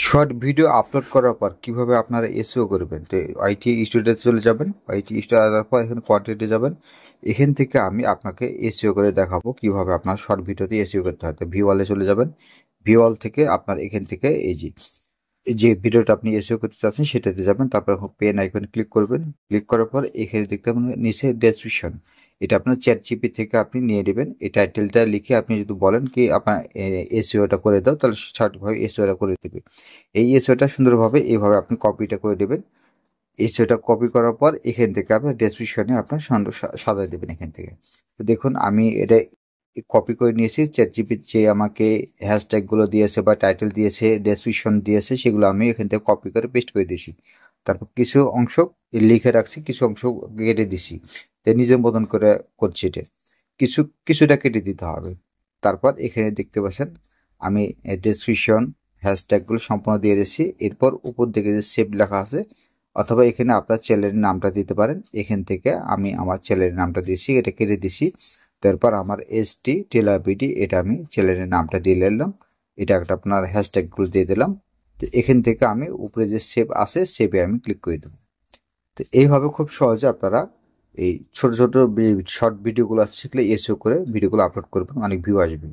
Short video upload করার পর কিভাবে আপনারা এসইও করবেন, তো আইটি স্টুডিওতে চলে যাবেন। আইটি স্টুডিও যাওয়ার পর এখানে কন্টেন্টে যাবেন। এখান থেকে আমি আপনাকে এসইও করে দেখাবো কিভাবে আপনার শর্ট ভিডিওতে এসইও করতে হয়। তো ভিওয়ালে চলে যাবেন। ভিওয়াল থেকে আপনার এখান থেকে এই যে ভিডিওটা আপনি এসইও করতে চাচ্ছেন সেটাতে যাবেন। তারপর পেন আইকনে ক্লিক করবেন। ক্লিক করার পর এখানে দেখতে পাবেন নিচে ডেসক্রিপশন। এটা আপনার চ্যাট জিপি থেকে আপনি নিয়ে নেবেন। এই টাইটেলটা লিখে আপনি যদি বলেন কি আপনার এসইওটা করে দাও, তাহলে সঠিকভাবে এসইওটা করে দেবে। এই এসইওটা সুন্দরভাবে এইভাবে আপনি কপিটা করে দেবেন। এসইওটা কপি করার পর এখান থেকে আপনার ডেসক্রিপশনে আপনার সুন্দর সাজায় দেবেন এখান থেকে। তো দেখুন আমি এটা কপি করে নিয়েছি। চ্যাটজিপিটি যে আমাকে হ্যাশট্যাগ গুলো দিয়েছে বা টাইটেল দিয়েছে, ডেসক্রিপশন দিয়েছে, সেগুলো আমি এখান থেকে কপি করে পেস্ট করে দিয়েছি। তারপর কিছু অংশ লিখে রাখছি, কিছু অংশ কেটে দিছি। নিজের মতন করে করছি এটা। কিছুটা কেটে দিতে হবে। তারপর এখানে দেখতে পাচ্ছেন আমি ডেসক্রিপশন হ্যাশট্যাগুলো সম্পূর্ণ দিয়ে দিয়েছি। এরপর উপর দিকে যে সেভ লেখা আছে, অথবা এখানে আপনার চ্যানেলের নামটা দিতে পারেন। এখান থেকে আমি আমার চ্যানেলের নামটা দিয়েছি, এটা কেটে দিছি। তারপর আমার এসটি টেলার বিডি, এটা আমি চ্যানেলের নামটা দিয়ে নিলাম। এটা একটা আপনার হ্যাশট্যাগুলো দিয়ে দিলাম। তো এখান থেকে আমি উপরে যে সেভ আছে, সেভে আমি ক্লিক করে দেবো। তো এইভাবে খুব সহজে আপনারা এই ছোট ছোট শর্ট ভিডিওগুলো আছে সেগুলো এসইও করে ভিডিওগুলো আপলোড করবেন, অনেক ভিউ আসবে।